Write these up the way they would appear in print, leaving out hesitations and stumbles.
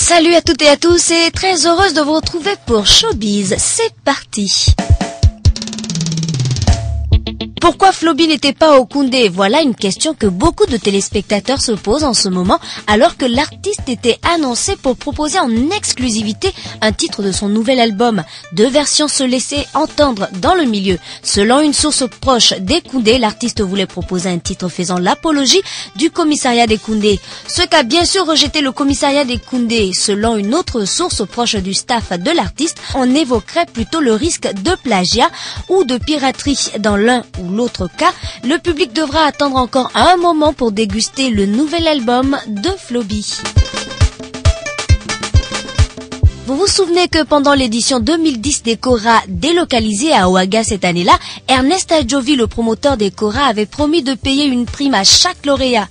Salut à toutes et à tous et très heureuse de vous retrouver pour Showbiz. C'est parti. Pourquoi Floby n'était pas au Koundé? Voilà une question que beaucoup de téléspectateurs se posent en ce moment, alors que l'artiste était annoncé pour proposer en exclusivité un titre de son nouvel album. Deux versions se laissaient entendre dans le milieu. Selon une source proche des Koundé, l'artiste voulait proposer un titre faisant l'apologie du commissariat des Koundé. Ce qu'a bien sûr rejeté le commissariat des Koundé. Selon une autre source proche du staff de l'artiste, on évoquerait plutôt le risque de plagiat ou de piraterie dans l'un ou l'autre cas. Le public devra attendre encore un moment pour déguster le nouvel album de Floby. Vous vous souvenez que pendant l'édition 2010 des Kora délocalisée à Ouaga cette année-là, Ernest Adjovi, le promoteur des Kora, avait promis de payer une prime à chaque lauréat.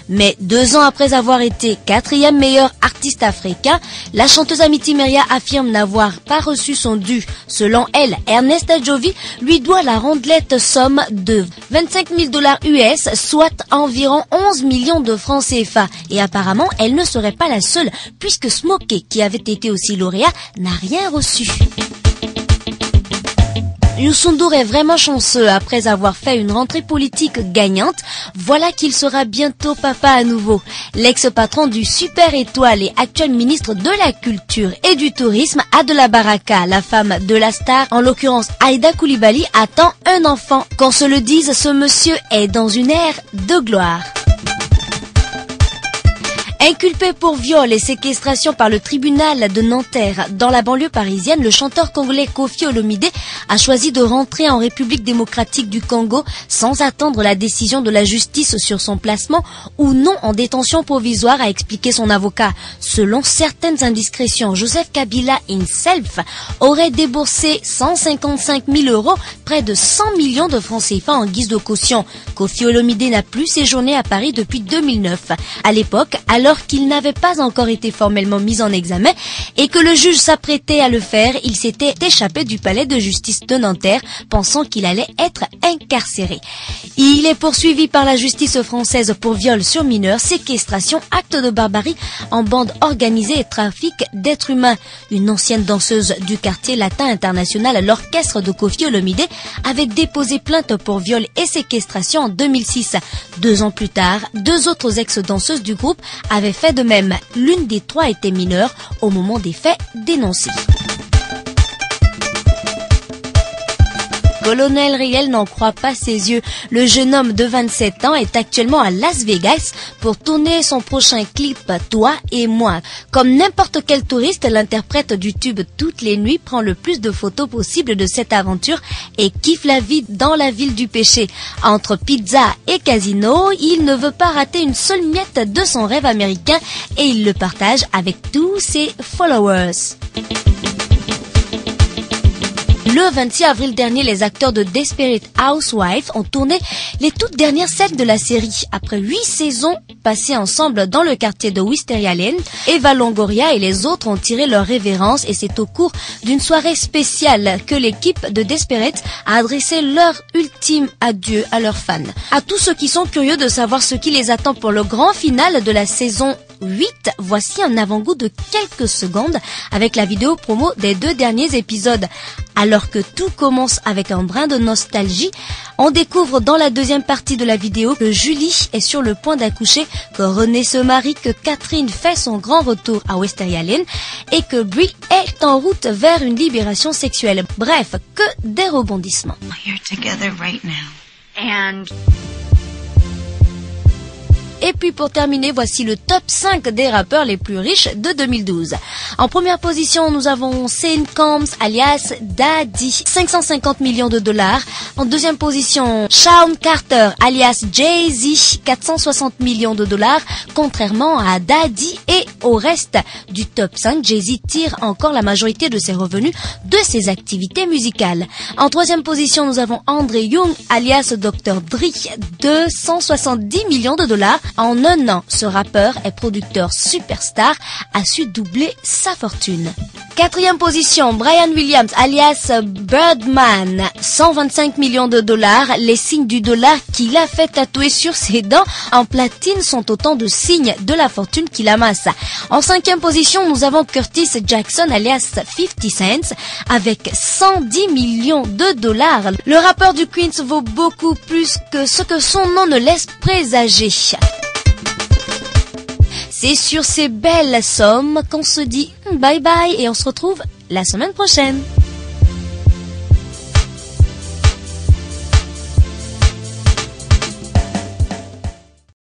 Mais 2 ans après avoir été 4e meilleur artiste africain, la chanteuse Amity Meria affirme n'avoir pas reçu son dû. Selon elle, Ernest Adjovi lui doit la rondelette somme de 25 000 $ US, soit environ 11 millions de francs CFA. Et apparemment, elle ne serait pas la seule, puisque Smokey, qui avait été aussi lauréat, n'a rien reçu. Youssou N'Dour est vraiment chanceux après avoir fait une rentrée politique gagnante. Voilà qu'il sera bientôt papa à nouveau. L'ex-patron du Super Étoile et actuel ministre de la Culture et du Tourisme, Adela Baraka, la femme de la star, en l'occurrence Aïda Coulibaly, attend un enfant. Qu'on se le dise, ce monsieur est dans une ère de gloire. Inculpé pour viol et séquestration par le tribunal de Nanterre dans la banlieue parisienne, le chanteur congolais Koffi Olomide a choisi de rentrer en République démocratique du Congo sans attendre la décision de la justice sur son placement ou non en détention provisoire, a expliqué son avocat. Selon certaines indiscrétions, Joseph Kabila himself aurait déboursé 155 000 €, près de 100 millions de francs CFA en guise de caution. Koffi Olomide n'a plus séjourné à Paris depuis 2009. À l'époque, alors qu'il n'avait pas encore été formellement mis en examen et que le juge s'apprêtait à le faire, il s'était échappé du palais de justice de Nanterre, pensant qu'il allait être incarcéré. Il est poursuivi par la justice française pour viol sur mineur, séquestration, acte de barbarie en bande organisée et trafic d'êtres humains. Une ancienne danseuse du quartier latin international, l'orchestre de Koffi Olomide, avait déposé plainte pour viol et séquestration en 2006. 2 ans plus tard, 2 autres ex-danseuses du groupe avaient fait de même. L'une des 3 était mineure au moment des faits dénoncés. Colonel Riel n'en croit pas ses yeux. Le jeune homme de 27 ans est actuellement à Las Vegas pour tourner son prochain clip Toi et moi. Comme n'importe quel touriste, l'interprète du tube Toutes les nuits prend le plus de photos possible de cette aventure et kiffe la vie dans la ville du péché. Entre pizza et casino, il ne veut pas rater une seule miette de son rêve américain et il le partage avec tous ses followers. Le 26 avril dernier, les acteurs de Desperate Housewives ont tourné les toutes dernières scènes de la série. Après 8 saisons passées ensemble dans le quartier de Wisteria Lane, Eva Longoria et les autres ont tiré leur révérence et c'est au cours d'une soirée spéciale que l'équipe de Desperate a adressé leur ultime adieu à leurs fans. À tous ceux qui sont curieux de savoir ce qui les attend pour le grand final de la saison 8, voici un avant-goût de quelques secondes avec la vidéo promo des 2 derniers épisodes. Alors que tout commence avec un brin de nostalgie, on découvre dans la deuxième partie de la vidéo que Julie est sur le point d'accoucher, que René se marie, que Catherine fait son grand retour à Wisteria Lane et que Brie est en route vers une libération sexuelle. Bref, que des rebondissements. You're together right now. And... Et puis pour terminer, voici le top 5 des rappeurs les plus riches de 2012. En première position, nous avons Sean Combs alias Daddy, 550 millions de $. En deuxième position, Shawn Carter alias Jay-Z, 460 millions de $. Contrairement à Daddy et au reste du top 5, Jay-Z tire encore la majorité de ses revenus de ses activités musicales. En troisième position, nous avons André Young alias Dr. Dre, 270 millions de $. En un an, ce rappeur et producteur superstar a su doubler sa fortune. Quatrième position, Brian Williams alias Birdman, 125 millions de $. Les signes du dollar qu'il a fait tatouer sur ses dents en platine sont autant de signes de la fortune qu'il amasse. En 5e position, nous avons Curtis Jackson alias 50 Cent avec 110 millions de dollars. Le rappeur du Queens vaut beaucoup plus que ce que son nom ne laisse présager. C'est sur ces belles sommes qu'on se dit bye bye et on se retrouve la semaine prochaine.